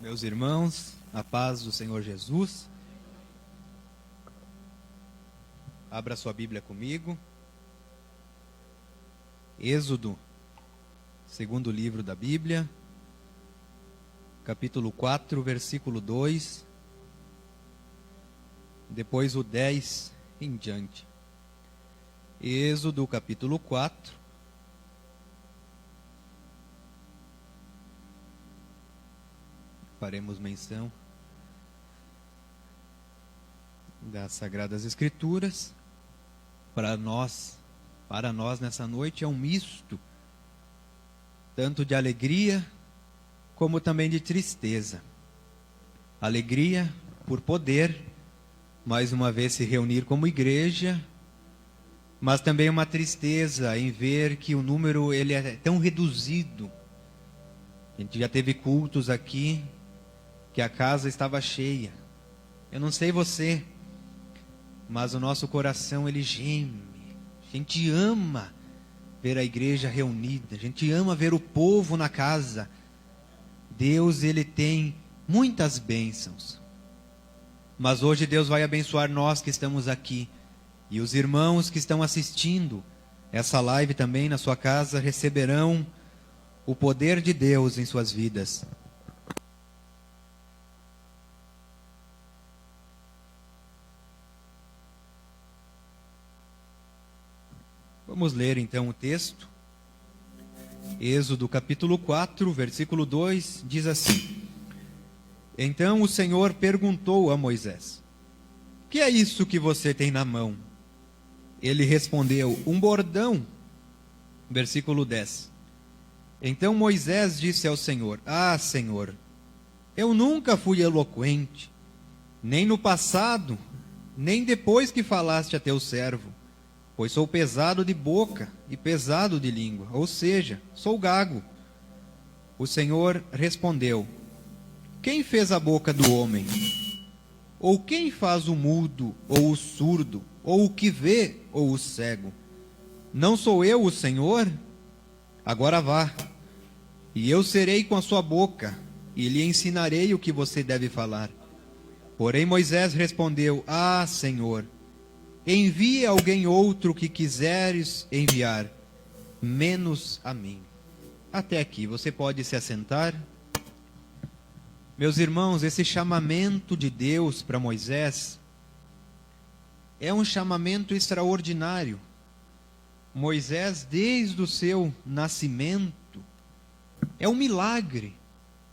Meus irmãos, a paz do Senhor Jesus. Abra sua Bíblia comigo. Êxodo, segundo livro da Bíblia, capítulo 4, versículo 2, depois o 10 em diante. Êxodo, capítulo 4. Faremos menção das Sagradas Escrituras. Para nós nessa noite é um misto, tanto de alegria como também de tristeza. Alegria por poder, mais uma vez, se reunir como igreja, mas também uma tristeza em ver que o número ele é tão reduzido. A gente já teve cultos aqui que a casa estava cheia. Eu não sei você, mas o nosso coração ele geme. A gente ama ver a igreja reunida, a gente ama ver o povo na casa. Deus ele tem muitas bênçãos. Mas hoje Deus vai abençoar nós que estamos aqui. E os irmãos que estão assistindo essa live também na sua casa receberão o poder de Deus em suas vidas. Vamos ler então o texto. Êxodo capítulo 4, versículo 2, diz assim: Então o Senhor perguntou a Moisés: Que é isso que você tem na mão? Ele respondeu: Um bordão. Versículo 10. Então Moisés disse ao Senhor: Ah, Senhor, eu nunca fui eloquente, nem no passado, nem depois que falaste a teu servo, pois sou pesado de boca e pesado de língua, ou seja, sou gago. O Senhor respondeu: Quem fez a boca do homem? Ou quem faz o mudo, ou o surdo, ou o que vê, ou o cego? Não sou eu o Senhor? Agora vá, e eu serei com a sua boca, e lhe ensinarei o que você deve falar. Porém Moisés respondeu: Ah, Senhor, envie alguém outro que quiseres enviar, menos a mim. Até aqui, você pode se assentar. Meus irmãos, esse chamamento de Deus para Moisés é um chamamento extraordinário. Moisés, desde o seu nascimento, é um milagre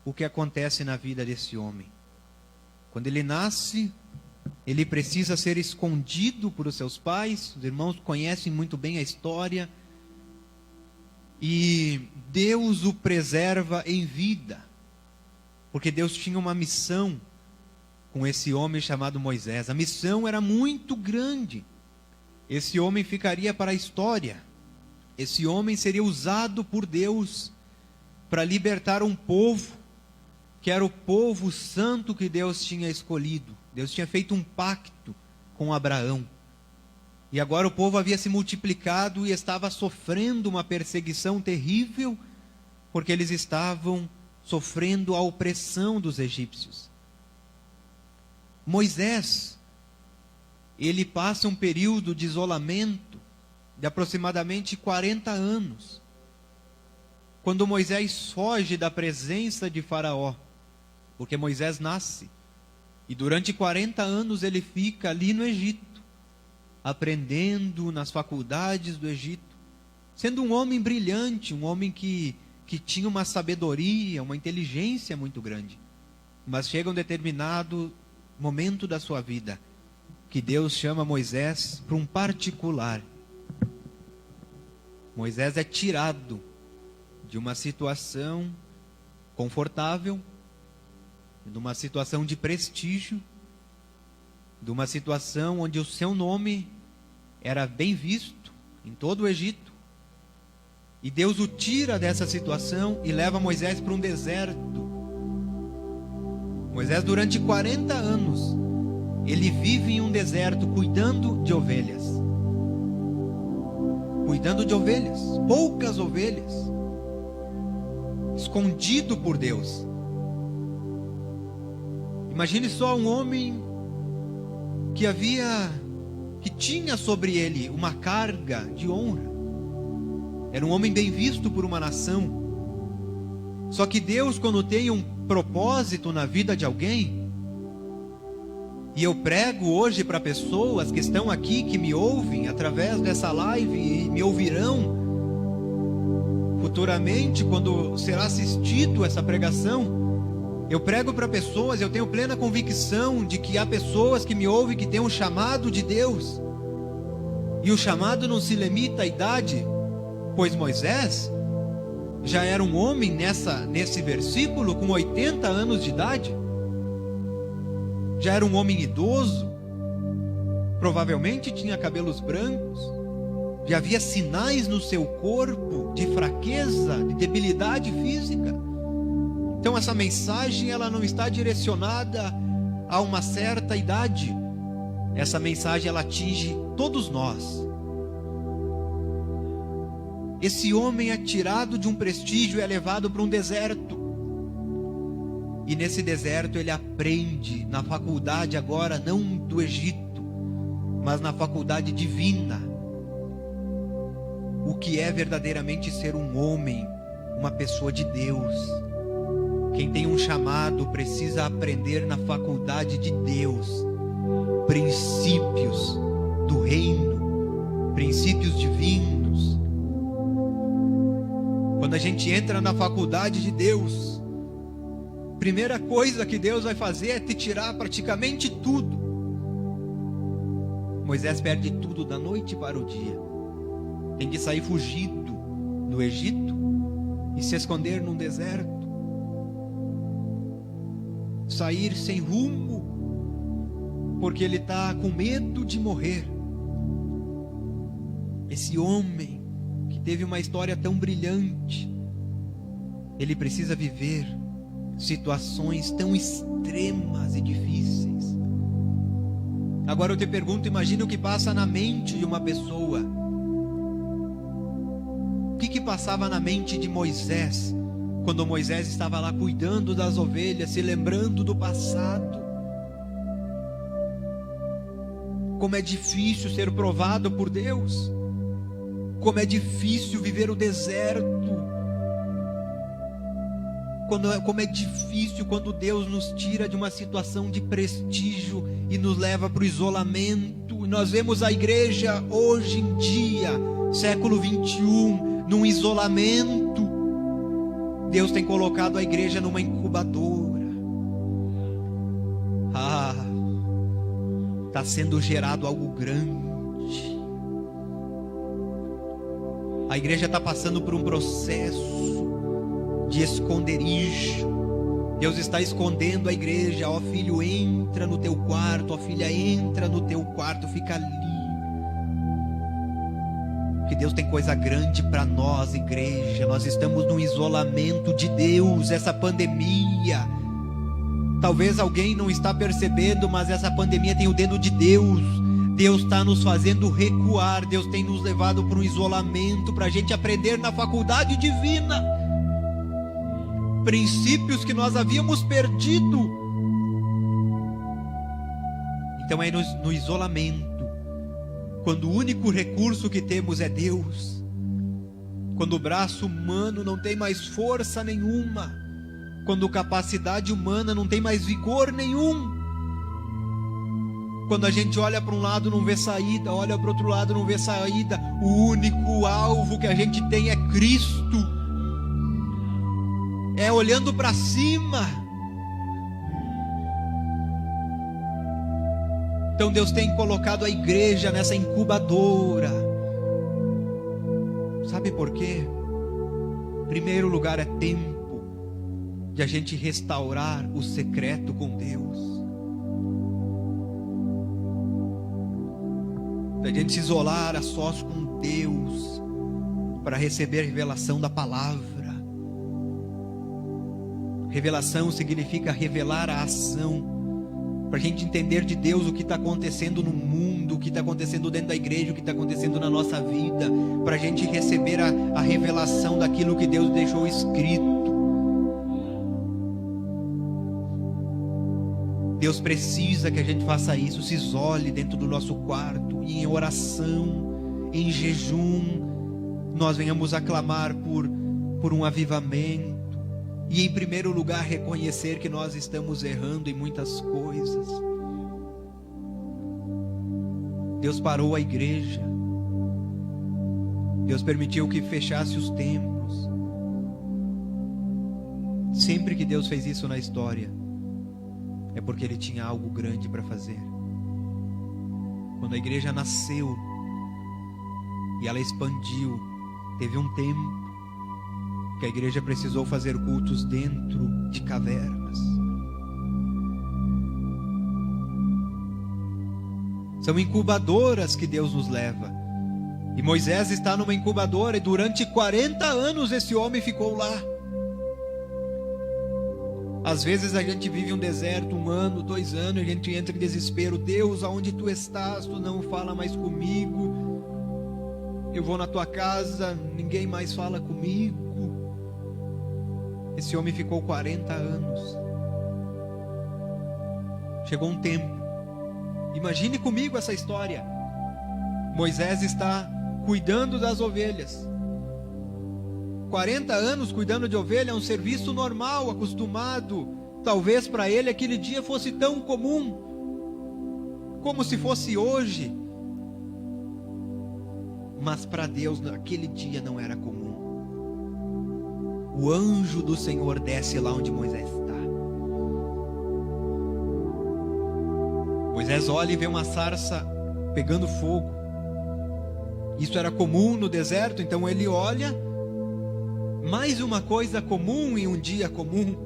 o que acontece na vida desse homem. Quando ele nasce, ele precisa ser escondido por os seus pais. Os irmãos conhecem muito bem a história. E Deus o preserva em vida, porque Deus tinha uma missão com esse homem chamado Moisés. A missão era muito grande. Esse homem ficaria para a história. Esse homem seria usado por Deus para libertar um povo, que era o povo santo que Deus tinha escolhido. Deus tinha feito um pacto com Abraão. E agora o povo havia se multiplicado e estava sofrendo uma perseguição terrível, porque eles estavam sofrendo a opressão dos egípcios. Moisés, ele passa um período de isolamento de aproximadamente 40 anos. Quando Moisés foge da presença de Faraó, porque Moisés nasce, e durante 40 anos ele fica ali no Egito, aprendendo nas faculdades do Egito, sendo um homem brilhante, um homem que tinha uma sabedoria, uma inteligência muito grande. Mas chega um determinado momento da sua vida, que Deus chama Moisés para um particular. Moisés é tirado de uma situação confortável, de uma situação de prestígio, de uma situação onde o seu nome era bem visto em todo o Egito. E Deus o tira dessa situação e leva Moisés para um deserto. Moisés, durante 40 anos, ele vive em um deserto cuidando de ovelhas. Cuidando de ovelhas, poucas ovelhas, escondido por Deus. Imagine só um homem que tinha sobre ele uma carga de honra. Era um homem bem visto por uma nação. Só que Deus, quando tem um propósito na vida de alguém, e eu prego hoje para pessoas que estão aqui, que me ouvem através dessa live e me ouvirão futuramente, quando será assistido essa pregação. Eu prego para pessoas, eu tenho plena convicção de que há pessoas que me ouvem que têm um chamado de Deus. E o chamado não se limita à idade, pois Moisés já era um homem nesse versículo com 80 anos de idade. Já era um homem idoso, provavelmente tinha cabelos brancos, já havia sinais no seu corpo de fraqueza, de debilidade física. Então essa mensagem, ela não está direcionada a uma certa idade. Essa mensagem, ela atinge todos nós. Esse homem é tirado de um prestígio e é levado para um deserto. E nesse deserto ele aprende na faculdade agora, não do Egito, mas na faculdade divina, o que é verdadeiramente ser um homem, uma pessoa de Deus. Quem tem um chamado precisa aprender na faculdade de Deus princípios do reino, princípios divinos. Quando a gente entra na faculdade de Deus, a primeira coisa que Deus vai fazer é te tirar praticamente tudo. Moisés perde tudo da noite para o dia. Tem que sair fugido do Egito e se esconder num deserto. Sair sem rumo, porque ele está com medo de morrer. Esse homem que teve uma história tão brilhante, ele precisa viver situações tão extremas e difíceis. Agora eu te pergunto, imagina o que passa na mente de uma pessoa. O que passava na mente de Moisés, quando Moisés estava lá cuidando das ovelhas, se lembrando do passado? Como é difícil ser provado por Deus. Como é difícil viver o deserto. Como é difícil quando Deus nos tira de uma situação de prestígio e nos leva para o isolamento. Nós vemos a igreja hoje em dia, século 21, num isolamento. Deus tem colocado a igreja numa incubadora. Está sendo gerado algo grande. A igreja está passando por um processo de esconderijo. Deus está escondendo a igreja. Ó filho, entra no teu quarto. Ó filha, entra no teu quarto, fica ali. Porque Deus tem coisa grande para nós, igreja. Nós estamos num isolamento de Deus. Essa pandemia, talvez alguém não está percebendo, mas essa pandemia tem o dedo de Deus. Deus está nos fazendo recuar. Deus tem nos levado para um isolamento, para a gente aprender na faculdade divina princípios que nós havíamos perdido. Então é no isolamento, quando o único recurso que temos é Deus, quando o braço humano não tem mais força nenhuma, quando a capacidade humana não tem mais vigor nenhum, quando a gente olha para um lado não vê saída, olha para o outro lado não vê saída, o único alvo que a gente tem é Cristo. É olhando para cima. Então Deus tem colocado a igreja nessa incubadora. Sabe por quê? Em primeiro lugar, é tempo de a gente restaurar o secreto com Deus. Da gente se isolar a sós com Deus para receber a revelação da palavra. Revelação significa revelar a ação, para a gente entender de Deus o que está acontecendo no mundo, o que está acontecendo dentro da igreja, o que está acontecendo na nossa vida, para a gente receber a revelação daquilo que Deus deixou escrito. Deus precisa que a gente faça isso, se isole dentro do nosso quarto, e em oração, em jejum, nós venhamos a clamar por um avivamento, e em primeiro lugar reconhecer que nós estamos errando em muitas coisas. Deus parou a igreja, Deus permitiu que fechasse os templos. Sempre que Deus fez isso na história, é porque Ele tinha algo grande para fazer. Quando a igreja nasceu e ela expandiu, teve um tempo que a igreja precisou fazer cultos dentro de cavernas. São incubadoras que Deus nos leva. E Moisés está numa incubadora, e durante 40 anos esse homem ficou lá. Às vezes a gente vive um deserto, 1 ano, 2 anos, e a gente entra em desespero. Deus, aonde tu estás? Tu não fala mais comigo. Eu vou na tua casa, ninguém mais fala comigo. Esse homem ficou 40 anos. Chegou um tempo. Imagine comigo essa história. Moisés está cuidando das ovelhas. 40 anos cuidando de ovelha é um serviço normal, acostumado. Talvez para ele aquele dia fosse tão comum, como se fosse hoje. Mas para Deus aquele dia não era comum. O anjo do Senhor desce lá onde Moisés está. Moisés olha e vê uma sarça pegando fogo. Isso era comum no deserto, então ele olha. Mais uma coisa comum em um dia comum.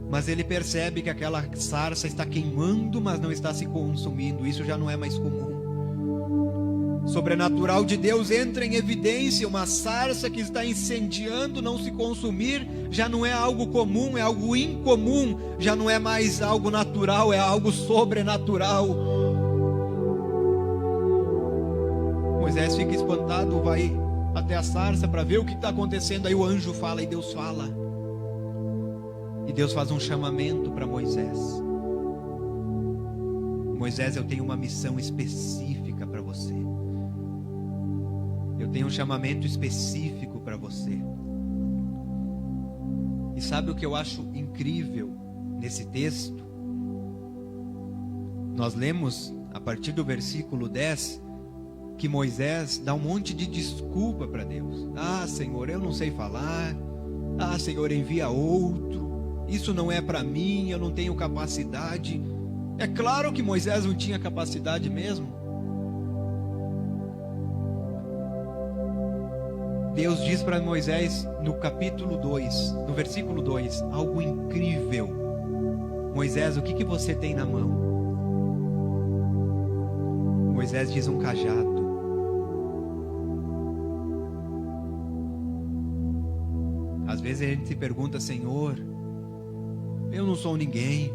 Mas ele percebe que aquela sarça está queimando, mas não está se consumindo. Isso já não é mais comum. Sobrenatural de Deus entra em evidência. Uma sarça que está incendiando, não se consumir, já não é algo comum, é algo incomum. Já não é mais algo natural, é algo sobrenatural. Moisés fica espantado, vai até a sarça para ver o que está acontecendo. Aí o anjo fala e Deus fala. E Deus faz um chamamento para Moisés. Moisés, eu tenho uma missão específica para você. Eu tenho um chamamento específico para você. E sabe o que eu acho incrível nesse texto? Nós lemos a partir do versículo 10 que Moisés dá um monte de desculpa para Deus. Ah, Senhor, eu não sei falar. Ah, Senhor, envia outro. Isso não é para mim, eu não tenho capacidade. É claro que Moisés não tinha capacidade mesmo. Deus diz para Moisés no capítulo 2, no versículo 2, algo incrível. Moisés, o que você tem na mão? Moisés diz um cajado. Às vezes a gente se pergunta, Senhor, eu não sou ninguém,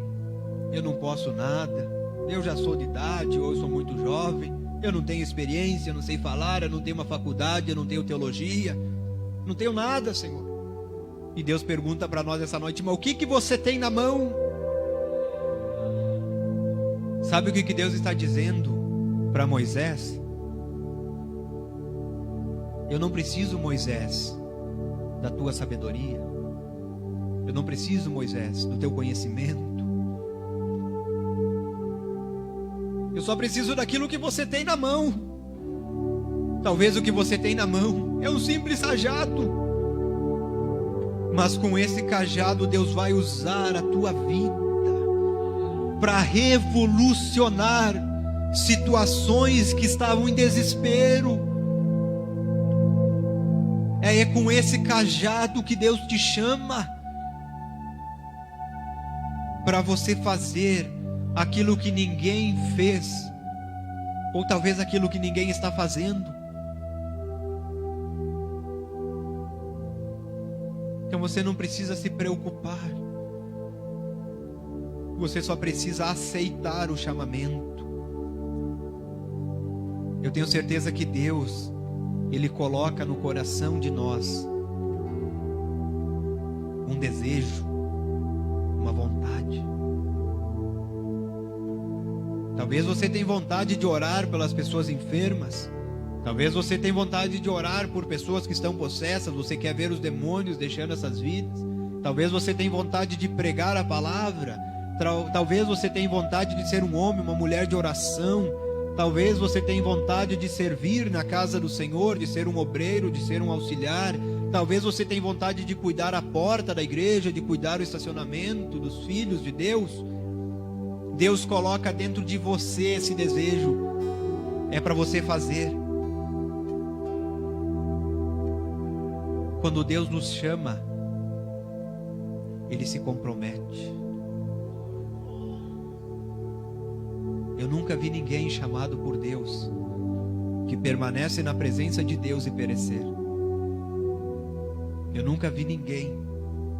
eu não posso nada, eu já sou de idade, ou eu sou muito jovem, eu não tenho experiência, eu não sei falar, eu não tenho uma faculdade, eu não tenho teologia, não tenho nada, Senhor. E Deus pergunta para nós essa noite, mas o que você tem na mão? Sabe o que Deus está dizendo para Moisés? Eu não preciso, Moisés, da tua sabedoria. Eu não preciso, Moisés, do teu conhecimento. Eu só preciso daquilo que você tem na mão. Talvez o que você tem na mão é um simples cajado. Mas com esse cajado Deus vai usar a tua vida para revolucionar situações que estavam em desespero. É com esse cajado que Deus te chama para você fazer aquilo que ninguém fez, ou talvez aquilo que ninguém está fazendo. Então você não precisa se preocupar, você só precisa aceitar o chamamento. Eu tenho certeza que Deus, Ele coloca no coração de nós um desejo, uma vontade. Talvez você tenha vontade de orar pelas pessoas enfermas. Talvez você tenha vontade de orar por pessoas que estão possessas. Você quer ver os demônios deixando essas vidas. Talvez você tenha vontade de pregar a palavra. Talvez você tenha vontade de ser um homem, uma mulher de oração. Talvez você tenha vontade de servir na casa do Senhor, de ser um obreiro, de ser um auxiliar. Talvez você tenha vontade de cuidar a porta da igreja, de cuidar o estacionamento dos filhos de Deus. Deus coloca dentro de você esse desejo. É para você fazer. Quando Deus nos chama, Ele se compromete. Eu nunca vi ninguém chamado por Deus que permanece na presença de Deus e perecer. Eu nunca vi ninguém,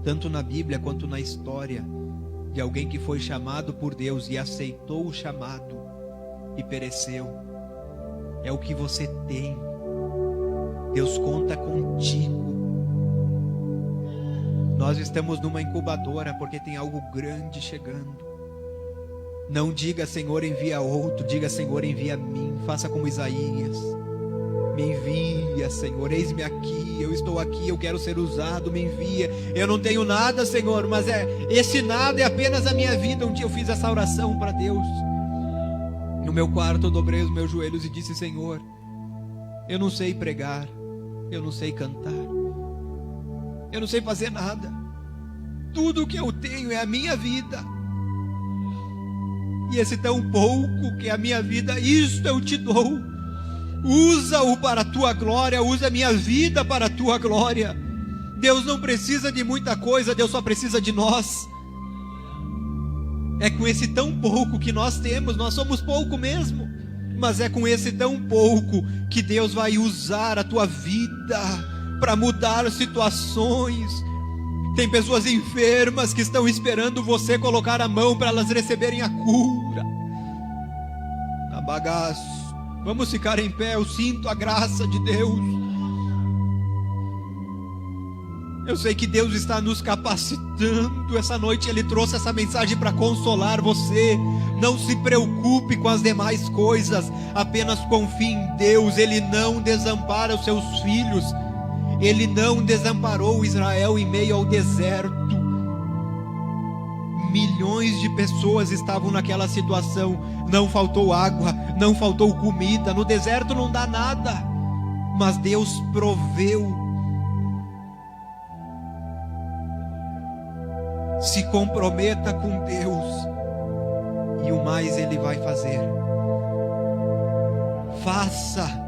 tanto na Bíblia quanto na história, de alguém que foi chamado por Deus e aceitou o chamado e pereceu. É o que você tem. Deus conta contigo. Nós estamos numa incubadora porque tem algo grande chegando. Não diga, Senhor, envia outro. Diga, Senhor, envia a mim. Faça como Isaías. Me envia, Senhor, eis-me aqui. Eu estou aqui, eu quero ser usado. Me envia. Eu não tenho nada, Senhor, mas esse nada é apenas a minha vida. Um dia eu fiz essa oração para Deus. No meu quarto eu dobrei os meus joelhos e disse: Senhor, eu não sei pregar, eu não sei cantar, eu não sei fazer nada. Tudo o que eu tenho é a minha vida. E esse tão pouco que é a minha vida, isto eu te dou. Usa-o para a tua glória, usa a minha vida para a tua glória. Deus não precisa de muita coisa, Deus só precisa de nós. É com esse tão pouco que nós temos, nós somos pouco mesmo, mas é com esse tão pouco que Deus vai usar a tua vida para mudar situações. Tem pessoas enfermas que estão esperando você colocar a mão para elas receberem a cura. Abagaço. Vamos ficar em pé, eu sinto a graça de Deus. Eu sei que Deus está nos capacitando. Essa noite Ele trouxe essa mensagem para consolar você. Não se preocupe com as demais coisas, apenas confie em Deus. Ele não desampara os seus filhos. Ele não desamparou Israel em meio ao deserto. Milhões de pessoas estavam naquela situação. Não faltou água, não faltou comida. No deserto não dá nada, mas Deus proveu. Se comprometa com Deus e o mais Ele vai fazer. Faça.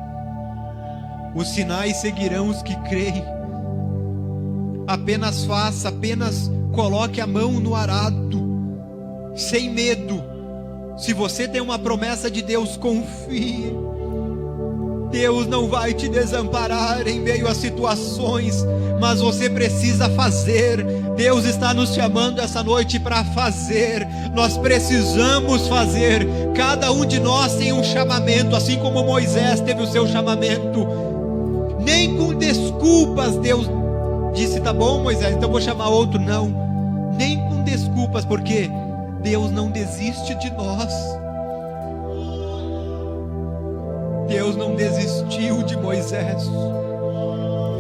Os sinais seguirão os que creem. Apenas faça, apenas coloque a mão no arado, sem medo. Se você tem uma promessa de Deus, confie. Deus não vai te desamparar em meio a situações, mas você precisa fazer. Deus está nos chamando essa noite para fazer. Nós precisamos fazer. Cada um de nós tem um chamamento, assim como Moisés teve o seu chamamento. Nem com desculpas Deus disse: tá bom, Moisés, então vou chamar outro. Não, nem com desculpas, porque Deus não desiste de nós. Deus não desistiu de Moisés.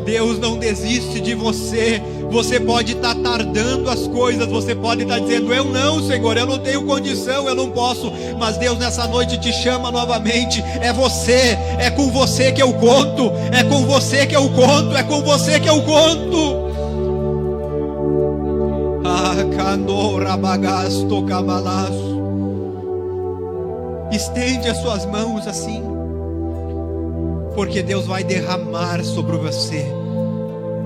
Deus não desiste de você. Você pode estar tardando as coisas, você pode estar dizendo: eu não, Senhor, eu não tenho condição, eu não posso. Mas Deus nessa noite te chama novamente. É você, é com você que eu conto. É com você que eu conto, é com você que eu conto. Estende as suas mãos assim, porque Deus vai derramar sobre você.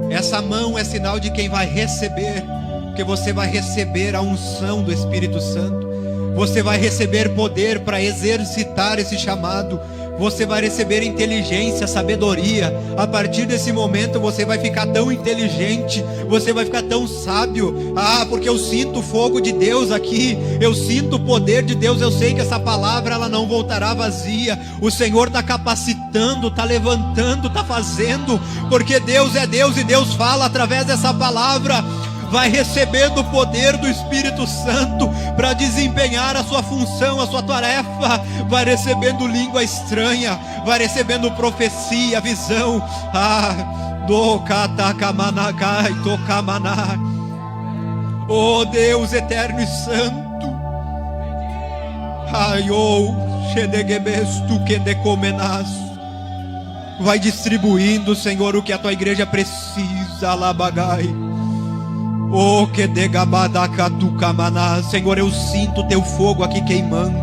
Essa mão é sinal de quem vai receber, porque você vai receber a unção do Espírito Santo. Você vai receber poder para exercitar esse chamado. Você vai receber inteligência, sabedoria. A partir desse momento você vai ficar tão inteligente, você vai ficar tão sábio. Porque eu sinto o fogo de Deus aqui, eu sinto o poder de Deus. Eu sei que essa palavra ela não voltará vazia. O Senhor está capacitando, está levantando, está fazendo, porque Deus é Deus e Deus fala através dessa palavra. vai recebendo o poder do Espírito Santo para desempenhar a sua função, a sua tarefa, vai recebendo língua estranha, vai recebendo profecia, visão. Do katakamaнаkai tokamaná. Oh Deus eterno e santo, vai distribuindo, Senhor, o que a tua igreja precisa. Alabagai. Oh, Senhor, eu sinto teu fogo aqui queimando.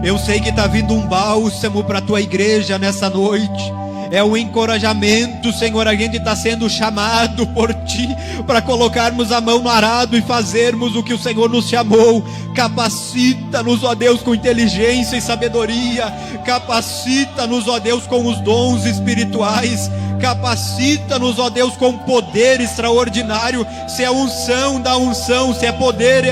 Eu sei que está vindo um bálsamo para a tua igreja nessa noite. É um encorajamento, Senhor. A gente está sendo chamado por Ti para colocarmos a mão no arado e fazermos o que o Senhor nos chamou. Capacita-nos, ó Deus, com inteligência e sabedoria. Capacita-nos, ó Deus, com os dons espirituais. Capacita-nos, ó Deus, com poder extraordinário. Se é unção, dá unção. Se é poder,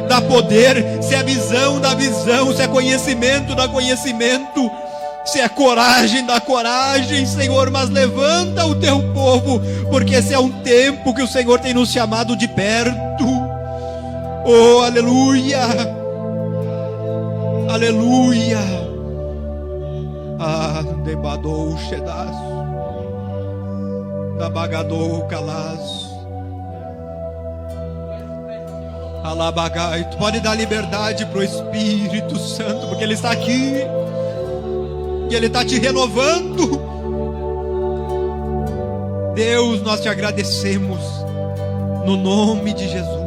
dá poder. Se é visão, dá visão. Se é conhecimento, dá conhecimento. Se é coragem, dá coragem, Senhor, mas levanta o teu povo, porque esse é um tempo que o Senhor tem nos chamado de perto. Oh, aleluia, aleluia. Debadou Shedas, Dabagadou Calas, Alabagai. Tu pode dar liberdade para o Espírito Santo, porque Ele está aqui. E Ele está te renovando. Deus, nós te agradecemos no nome de Jesus.